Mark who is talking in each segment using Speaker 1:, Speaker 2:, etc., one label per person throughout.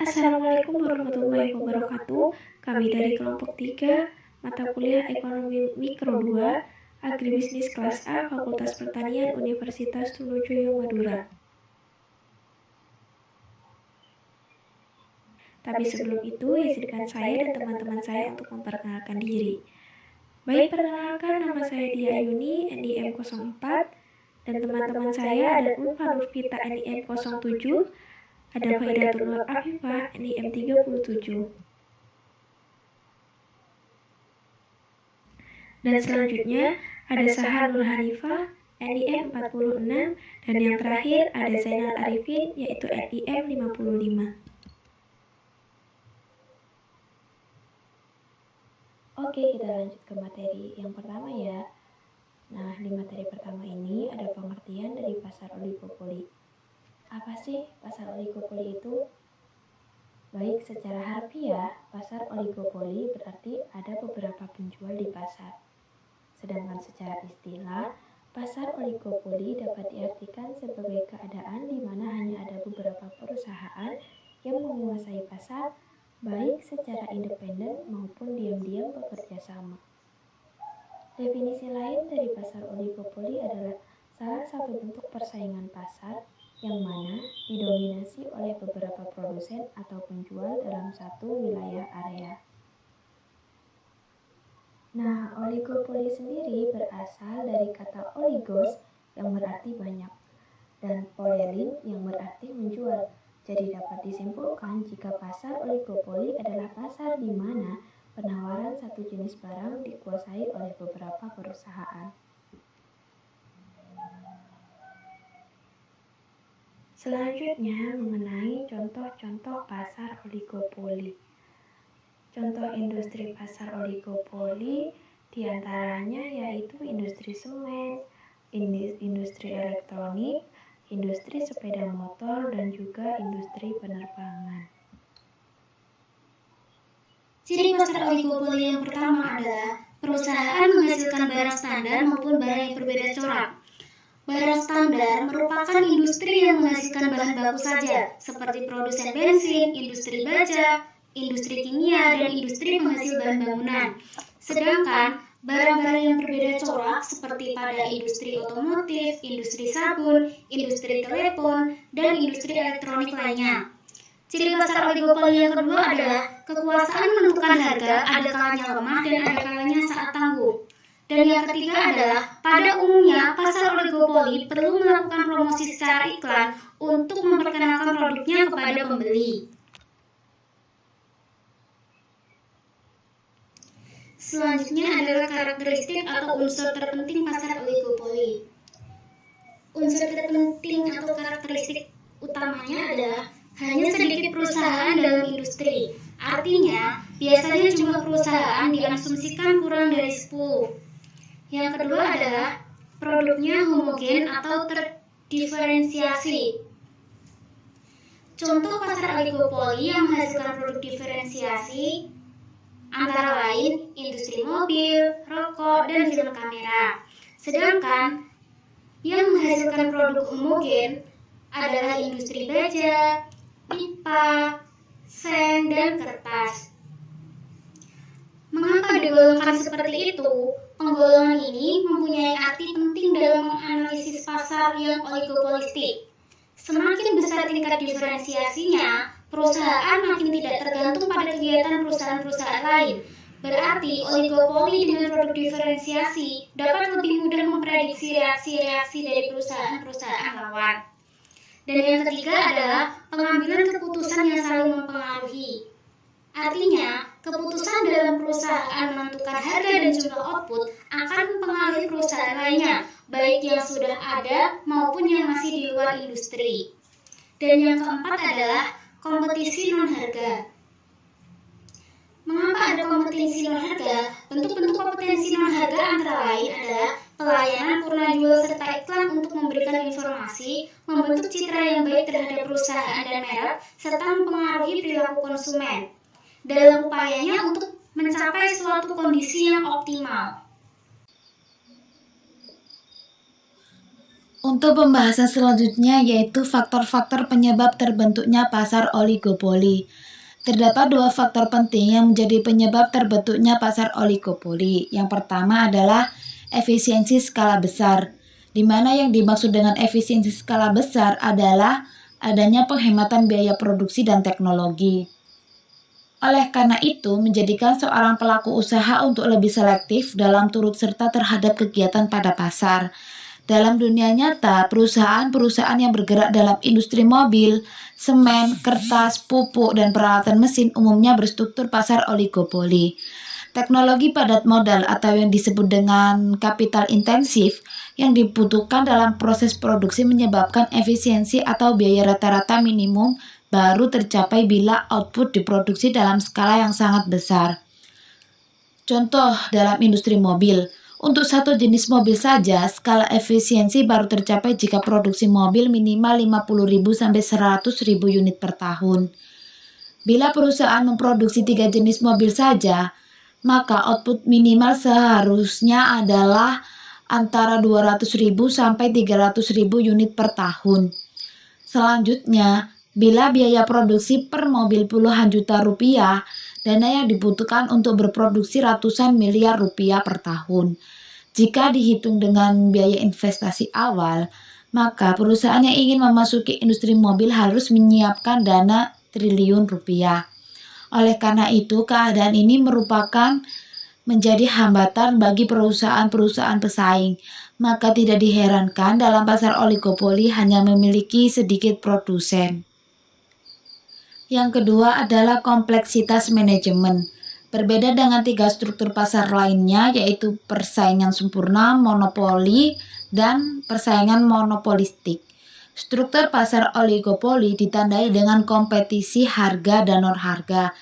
Speaker 1: Assalamualaikum warahmatullahi wabarakatuh. Kami dari kelompok 3, mata kuliah Ekonomi Mikro 2, Agribisnis kelas A, Fakultas Pertanian Universitas Trunojoyo Madura. Tapi sebelum itu, izinkan saya dan teman-teman saya untuk memperkenalkan diri. Baik, perkenalkan, nama saya Dia Ayuni, NIM 04, dan teman-teman saya ada Ulfa Nurvita, NIM 07, ada Faidatul Nur Afifah, NIM 37. Dan selanjutnya ada Sahar Nur Hanifah, NIM 46, dan yang terakhir ada Zainal Arifin, yaitu NIM 55. Oke, kita lanjut ke materi yang pertama ya. Nah, di materi pertama ini ada pengertian dari pasar oligopoli. Apa sih pasar oligopoli itu? Baik, secara harfiah, pasar oligopoli berarti ada beberapa penjual di pasar. Sedangkan secara istilah, pasar oligopoli dapat diartikan sebagai keadaan di mana hanya ada beberapa perusahaan yang menguasai pasar, baik secara independen maupun diam-diam bekerja sama. Definisi lain dari pasar oligopoli adalah salah satu bentuk persaingan pasar yang mana didominasi oleh beberapa produsen atau penjual dalam satu wilayah area. Nah, oligopoli sendiri berasal dari kata oligos yang berarti banyak dan polelin yang berarti menjual. Jadi dapat disimpulkan jika pasar oligopoli adalah pasar di mana penawaran satu jenis barang dikuasai oleh beberapa perusahaan. Selanjutnya mengenai contoh-contoh pasar oligopoli. Contoh industri pasar oligopoli diantaranya yaitu industri semen, industri elektronik, industri sepeda motor, dan juga industri penerbangan.
Speaker 2: Ciri pasar oligopoli yang pertama adalah perusahaan menghasilkan barang standar maupun barang yang berbeda corak. Barang standar merupakan industri yang menghasilkan bahan baku saja, seperti produsen bensin, industri baja, industri kimia, dan industri penghasil bahan bangunan. Sedangkan barang-barang yang berbeda corak seperti pada industri otomotif, industri sabun, industri telepon, dan industri elektronik lainnya. Ciri pasar oligopoli yang kedua adalah kekuasaan menentukan harga, ada kalanya lemah dan ada kalanya saat tangguh. Dan yang ketiga adalah pada umumnya pasar oligopoli perlu melakukan promosi secara iklan untuk memperkenalkan produknya kepada pembeli. Selanjutnya adalah karakteristik atau unsur terpenting pasar oligopoli. Unsur terpenting atau karakteristik utamanya adalah hanya sedikit perusahaan dalam industri. Artinya, biasanya jumlah perusahaan diasumsikan kurang dari 10. Yang kedua adalah produknya homogen atau terdiferensiasi. Contoh pasar oligopoli yang menghasilkan produk diferensiasi antara lain industri mobil, rokok, dan film kamera. Sedangkan yang menghasilkan produk homogen adalah industri baja, pipa, seng, dan kertas. Mengapa digolongkan seperti itu? Penggolongan ini mempunyai arti penting dalam menganalisis pasar yang oligopolistik. Semakin besar tingkat diferensiasinya, perusahaan makin tidak tergantung pada kegiatan perusahaan-perusahaan lain. Berarti oligopoli dengan produk diferensiasi dapat lebih mudah memprediksi reaksi-reaksi dari perusahaan-perusahaan lawan. Dan yang ketiga adalah pengambilan keputusan yang saling mempengaruhi. Artinya, keputusan dalam perusahaan menentukan harga dan jumlah output akan mempengaruhi perusahaan lainnya, baik yang sudah ada maupun yang masih di luar industri. Dan yang keempat adalah kompetisi non-harga. Mengapa ada kompetisi non-harga? Bentuk-bentuk kompetensi non-harga antara lain adalah pelayanan purna jual serta iklan untuk memberikan informasi, membentuk citra yang baik terhadap perusahaan dan merek, serta mempengaruhi perilaku konsumen dalam upayanya untuk mencapai suatu kondisi yang optimal.
Speaker 3: Untuk pembahasan selanjutnya yaitu faktor-faktor penyebab terbentuknya pasar oligopoli. Terdapat dua faktor penting yang menjadi penyebab terbentuknya pasar oligopoli. Yang pertama adalah efisiensi skala besar, di mana yang dimaksud dengan efisiensi skala besar adalah adanya penghematan biaya produksi dan teknologi. Oleh karena itu, menjadikan seorang pelaku usaha untuk lebih selektif dalam turut serta terhadap kegiatan pada pasar. Dalam dunia nyata, perusahaan-perusahaan yang bergerak dalam industri mobil, semen, kertas, pupuk, dan peralatan mesin umumnya berstruktur pasar oligopoli. Teknologi padat modal atau yang disebut dengan kapital intensif yang dibutuhkan dalam proses produksi menyebabkan efisiensi atau biaya rata-rata minimum baru tercapai bila output diproduksi dalam skala yang sangat besar. Contoh dalam industri mobil, untuk satu jenis mobil saja, skala efisiensi baru tercapai jika produksi mobil minimal 50.000 sampai 100.000 unit per tahun. Bila perusahaan memproduksi 3 jenis mobil saja, maka output minimal seharusnya adalah antara 200.000 sampai 300.000 unit per tahun. Selanjutnya, bila biaya produksi per mobil puluhan juta rupiah, dana yang dibutuhkan untuk berproduksi ratusan miliar rupiah per tahun. Jika dihitung dengan biaya investasi awal, maka perusahaan yang ingin memasuki industri mobil harus menyiapkan dana triliun rupiah. Oleh karena itu, keadaan ini merupakan menjadi hambatan bagi perusahaan-perusahaan pesaing. Maka tidak diherankan dalam pasar oligopoli hanya memiliki sedikit produsen. Yang kedua adalah kompleksitas manajemen. Berbeda dengan 3 struktur pasar lainnya, yaitu persaingan sempurna, monopoli, dan persaingan monopolistik. Struktur pasar oligopoli ditandai dengan kompetisi harga dan non-harga,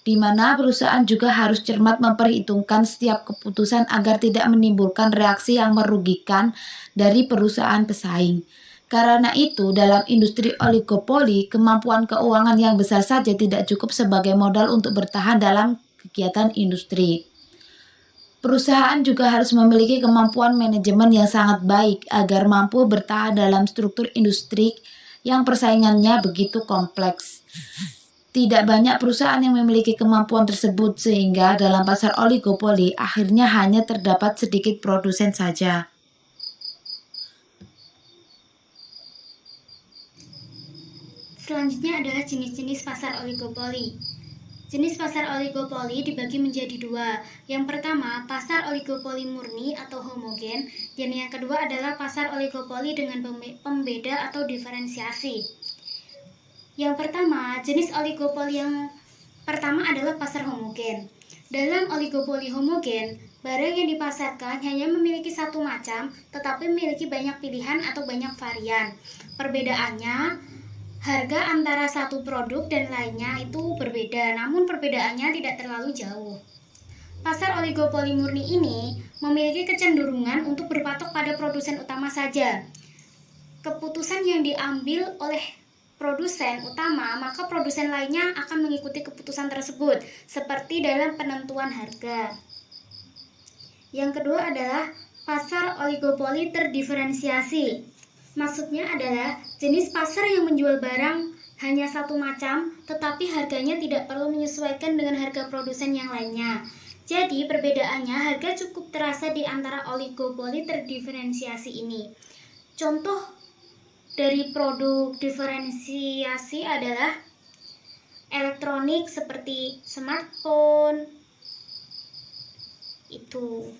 Speaker 3: di mana perusahaan juga harus cermat memperhitungkan setiap keputusan agar tidak menimbulkan reaksi yang merugikan dari perusahaan pesaing. Karena itu, dalam industri oligopoli, kemampuan keuangan yang besar saja tidak cukup sebagai modal untuk bertahan dalam kegiatan industri. Perusahaan juga harus memiliki kemampuan manajemen yang sangat baik agar mampu bertahan dalam struktur industri yang persaingannya begitu kompleks. Tidak banyak perusahaan yang memiliki kemampuan tersebut sehingga dalam pasar oligopoli akhirnya hanya terdapat sedikit produsen saja.
Speaker 2: Selanjutnya adalah jenis-jenis pasar oligopoli. Jenis pasar oligopoli dibagi menjadi dua. Yang pertama, pasar oligopoli murni atau homogen, dan yang kedua adalah pasar oligopoli dengan pembeda atau diferensiasi. Yang pertama, jenis oligopoli yang pertama adalah pasar homogen. Dalam oligopoli homogen, barang yang dipasarkan hanya memiliki satu macam, tetapi memiliki banyak pilihan atau banyak varian. Perbedaannya, harga antara satu produk dan lainnya itu berbeda, namun perbedaannya tidak terlalu jauh. Pasar oligopoli murni ini memiliki kecenderungan untuk berpatok pada produsen utama saja. Keputusan yang diambil oleh produsen utama, maka produsen lainnya akan mengikuti keputusan tersebut, seperti dalam penentuan harga. Yang kedua adalah pasar oligopoli terdiferensiasi. Maksudnya adalah jenis pasar yang menjual barang hanya satu macam, tetapi harganya tidak perlu menyesuaikan dengan harga produsen yang lainnya. Jadi perbedaannya harga cukup terasa di antara oligopoli terdiferensiasi ini. Contoh dari produk diferensiasi adalah elektronik seperti smartphone. Itu.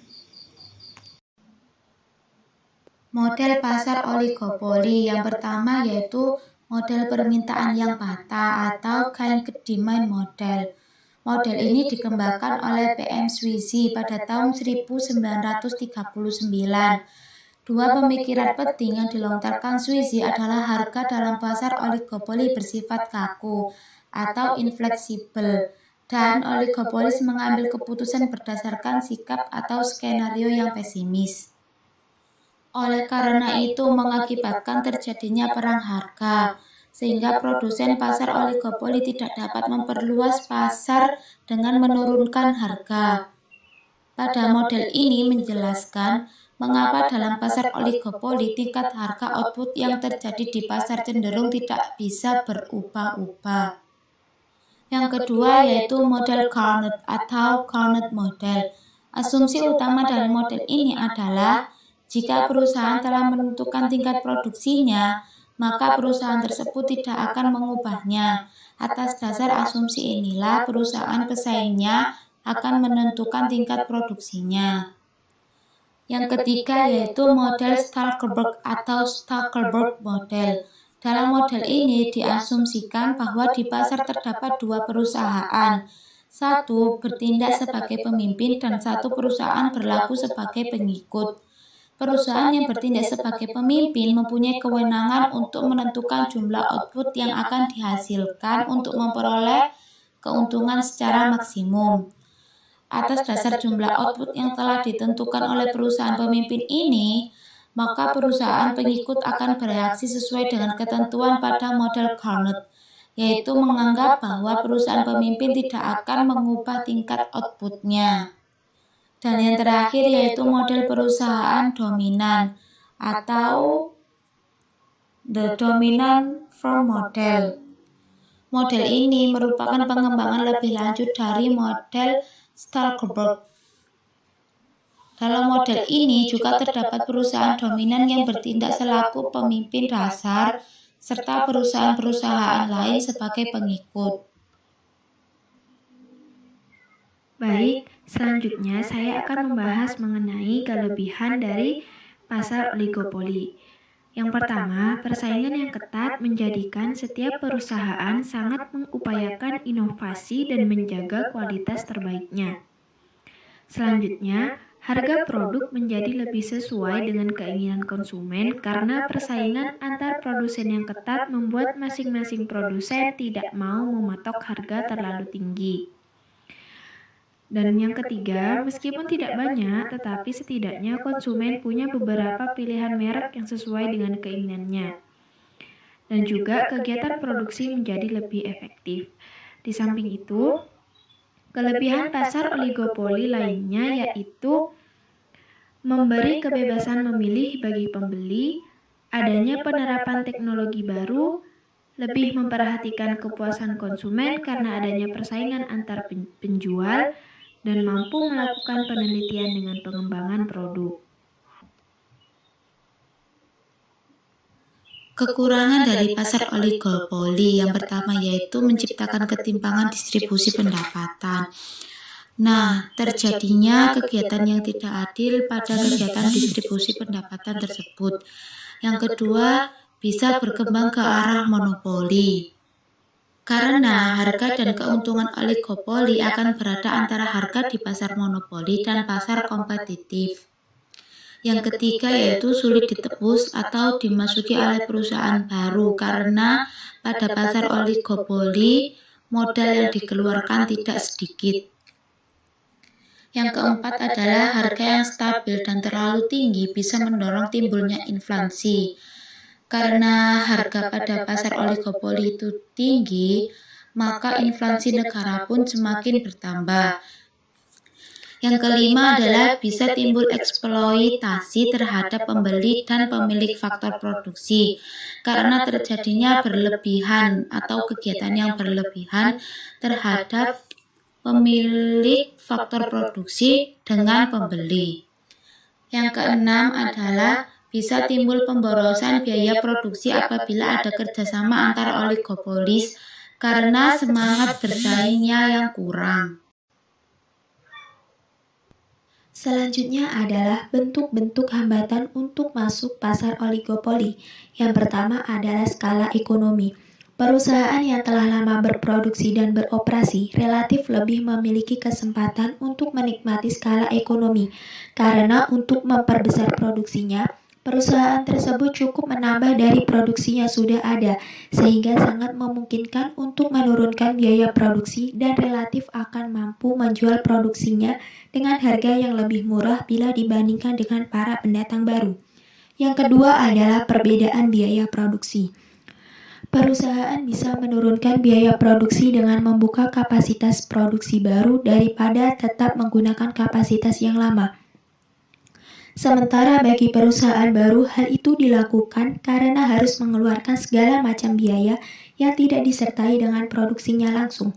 Speaker 3: Model pasar oligopoli yang pertama yaitu model permintaan yang patah atau kind demand model. Model ini dikembangkan oleh PM Sweezy pada tahun 1939. Dua pemikiran penting yang dilontarkan Sweezy adalah harga dalam pasar oligopoli bersifat kaku atau infleksibel, dan oligopolis mengambil keputusan berdasarkan sikap atau skenario yang pesimis. Oleh karena itu mengakibatkan terjadinya perang harga, sehingga produsen pasar oligopoli tidak dapat memperluas pasar dengan menurunkan harga. Pada model ini menjelaskan Mengapa dalam pasar oligopoli tingkat harga output yang terjadi di pasar cenderung tidak bisa berubah-ubah? Yang kedua yaitu model Carnot atau Carnot model. Asumsi utama dari model ini adalah jika perusahaan telah menentukan tingkat produksinya, maka perusahaan tersebut tidak akan mengubahnya. Atas dasar asumsi inilah perusahaan pesaingnya akan menentukan tingkat produksinya. Yang ketiga yaitu model Stalkerberg atau Stalkerberg model. Dalam model ini diasumsikan bahwa di pasar terdapat dua perusahaan. Satu bertindak sebagai pemimpin dan satu perusahaan berlaku sebagai pengikut. Perusahaan yang bertindak sebagai pemimpin mempunyai kewenangan untuk menentukan jumlah output yang akan dihasilkan untuk memperoleh keuntungan secara maksimum. Atas dasar jumlah output yang telah ditentukan oleh perusahaan pemimpin ini, maka perusahaan pengikut akan bereaksi sesuai dengan ketentuan pada model Carnot, yaitu menganggap bahwa perusahaan pemimpin tidak akan mengubah tingkat outputnya. Dan yang terakhir yaitu model perusahaan dominan atau the dominant firm model. Model ini merupakan pengembangan lebih lanjut dari model Stalkerberg. Dalam model ini juga terdapat perusahaan dominan yang bertindak selaku pemimpin dasar serta perusahaan-perusahaan lain sebagai pengikut.
Speaker 1: Baik, selanjutnya saya akan membahas mengenai kelebihan dari pasar oligopoli. Yang pertama, persaingan yang ketat menjadikan setiap perusahaan sangat mengupayakan inovasi dan menjaga kualitas terbaiknya. Selanjutnya, harga produk menjadi lebih sesuai dengan keinginan konsumen karena persaingan antar produsen yang ketat membuat masing-masing produsen tidak mau mematok harga terlalu tinggi. Dan yang ketiga, meskipun tidak banyak, tetapi setidaknya konsumen punya beberapa pilihan merek yang sesuai dengan keinginannya. Dan juga kegiatan produksi menjadi lebih efektif. Di samping itu, kelebihan pasar oligopoli lainnya yaitu memberi kebebasan memilih bagi pembeli, adanya penerapan teknologi baru, lebih memperhatikan kepuasan konsumen karena adanya persaingan antar penjual, dan mampu melakukan penelitian dengan pengembangan produk.
Speaker 3: Kekurangan dari pasar oligopoli yang pertama yaitu menciptakan ketimpangan distribusi pendapatan. Nah, terjadinya kegiatan yang tidak adil pada kegiatan distribusi pendapatan tersebut. Yang kedua, bisa berkembang ke arah monopoli. Karena harga dan keuntungan oligopoli akan berada antara harga di pasar monopoli dan pasar kompetitif. Yang ketiga yaitu sulit ditebus atau dimasuki oleh perusahaan baru karena pada pasar oligopoli modal yang dikeluarkan tidak sedikit. Yang keempat adalah harga yang stabil dan terlalu tinggi bisa mendorong timbulnya inflasi. Karena harga pada pasar oligopoli itu tinggi, maka inflasi negara pun semakin bertambah. Yang kelima adalah bisa timbul eksploitasi terhadap pembeli dan pemilik faktor produksi karena terjadinya berlebihan atau kegiatan yang berlebihan terhadap pemilik faktor produksi dengan pembeli. Yang keenam adalah bisa timbul pemborosan biaya produksi apabila ada kerjasama antara oligopolis karena semangat bersaingnya yang kurang.
Speaker 1: Selanjutnya adalah bentuk-bentuk hambatan untuk masuk pasar oligopoli. Yang pertama adalah skala ekonomi. Perusahaan yang telah lama berproduksi dan beroperasi relatif lebih memiliki kesempatan untuk menikmati skala ekonomi karena untuk memperbesar produksinya, perusahaan tersebut cukup menambah dari produksi yang sudah ada, sehingga sangat memungkinkan untuk menurunkan biaya produksi dan relatif akan mampu menjual produksinya dengan harga yang lebih murah bila dibandingkan dengan para pendatang baru. Yang kedua adalah perbedaan biaya produksi. Perusahaan bisa menurunkan biaya produksi dengan membuka kapasitas produksi baru daripada tetap menggunakan kapasitas yang lama. Sementara bagi perusahaan baru, hal itu dilakukan karena harus mengeluarkan segala macam biaya yang tidak disertai dengan produksinya langsung.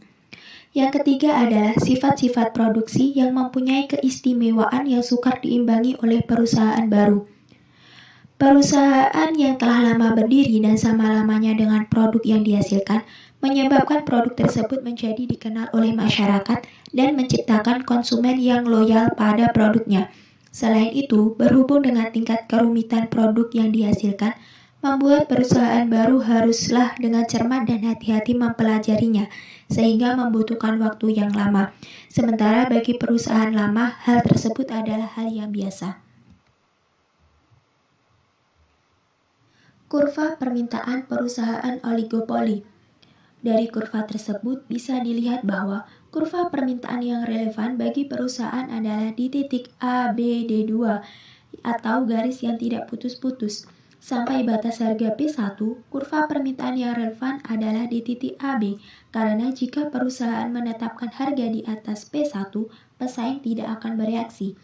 Speaker 1: Yang ketiga adalah sifat-sifat produksi yang mempunyai keistimewaan yang sukar diimbangi oleh perusahaan baru. Perusahaan yang telah lama berdiri dan sama-lamanya dengan produk yang dihasilkan menyebabkan produk tersebut menjadi dikenal oleh masyarakat dan menciptakan konsumen yang loyal pada produknya. Selain itu, berhubung dengan tingkat kerumitan produk yang dihasilkan, membuat perusahaan baru haruslah dengan cermat dan hati-hati mempelajarinya, sehingga membutuhkan waktu yang lama. Sementara bagi perusahaan lama, hal tersebut adalah hal yang biasa. Kurva permintaan perusahaan oligopoli. Dari kurva tersebut bisa dilihat bahwa kurva permintaan yang relevan bagi perusahaan adalah di titik ABD2 atau garis yang tidak putus-putus. Sampai batas harga P1, kurva permintaan yang relevan adalah di titik AB, karena jika perusahaan menetapkan harga di atas P1, pesaing tidak akan bereaksi.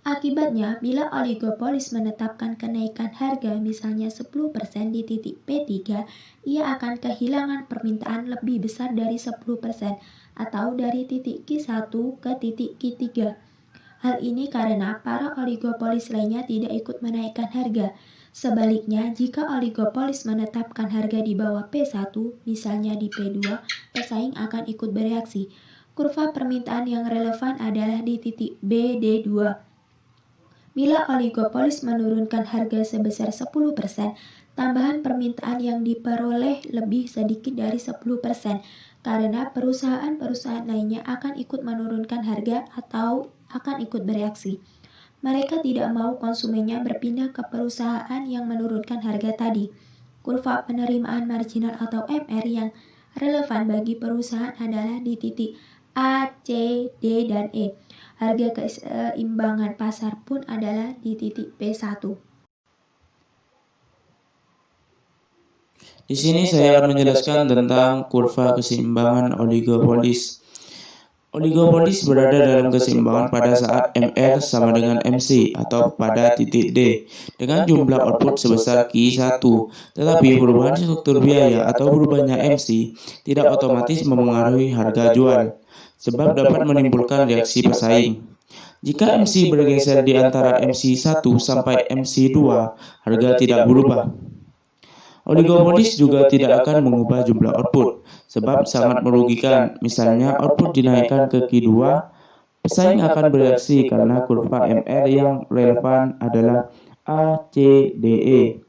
Speaker 1: Akibatnya, bila oligopolis menetapkan kenaikan harga misalnya 10% di titik P3, ia akan kehilangan permintaan lebih besar dari 10% atau dari titik Q1 ke titik Q3. Hal ini karena para oligopolis lainnya tidak ikut menaikkan harga. Sebaliknya, jika oligopolis menetapkan harga di bawah P1, misalnya di P2, pesaing akan ikut bereaksi. Kurva permintaan yang relevan adalah di titik BD2. Bila oligopolis menurunkan harga sebesar 10%, tambahan permintaan yang diperoleh lebih sedikit dari 10%, karena perusahaan-perusahaan lainnya akan ikut menurunkan harga atau akan ikut bereaksi. Mereka tidak mau konsumennya berpindah ke perusahaan yang menurunkan harga tadi. Kurva penerimaan marginal atau MR yang relevan bagi perusahaan adalah di titik A, C, D, dan E. Harga keseimbangan pasar pun adalah di titik P1.
Speaker 4: Di sini saya akan menjelaskan tentang kurva keseimbangan oligopolis. Oligopolis berada dalam keseimbangan pada saat MR sama dengan MC atau pada titik D dengan jumlah output sebesar Q1. Tetapi perubahan struktur biaya atau berubahnya MC tidak otomatis memengaruhi harga jual, sebab dapat menimbulkan reaksi pesaing. Jika MC bergeser di antara MC1 sampai MC2, harga tidak berubah. Oligopolis juga tidak akan mengubah jumlah output, sebab sangat merugikan. Misalnya output dinaikkan ke Q2, pesaing akan bereaksi karena kurva MR yang relevan adalah ACDE.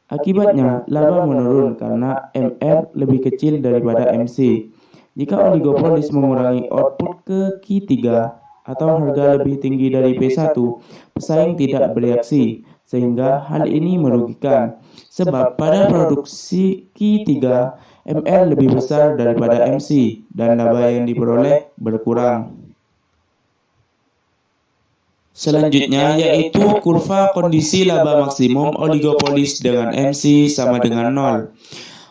Speaker 4: Akibatnya, laba menurun karena MR lebih kecil daripada MC. Jika oligopolis mengurangi output ke Q3 atau harga lebih tinggi dari P1, pesaing tidak bereaksi, sehingga hal ini merugikan. Sebab pada produksi Q3, MR lebih besar daripada MC, dan laba yang diperoleh berkurang. Selanjutnya yaitu kurva kondisi laba maksimum oligopolis dengan MC sama dengan 0.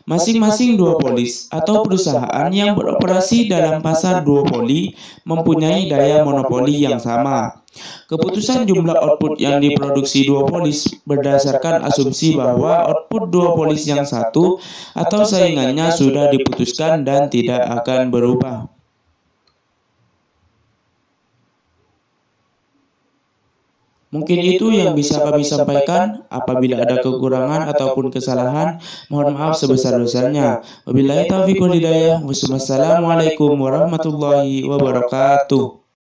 Speaker 4: Masing-masing duopolis atau perusahaan yang beroperasi dalam pasar duopoli mempunyai daya monopoli yang sama. Keputusan jumlah output yang diproduksi duopolis berdasarkan asumsi bahwa output duopolis yang satu atau saingannya sudah diputuskan dan tidak akan berubah. Mungkin itu yang bisa kami sampaikan. Apabila ada kekurangan ataupun kesalahan, mohon maaf sebesar-besarnya. Wabillahi taufiq wal hidayah. Wassalamualaikum warahmatullahi wabarakatuh.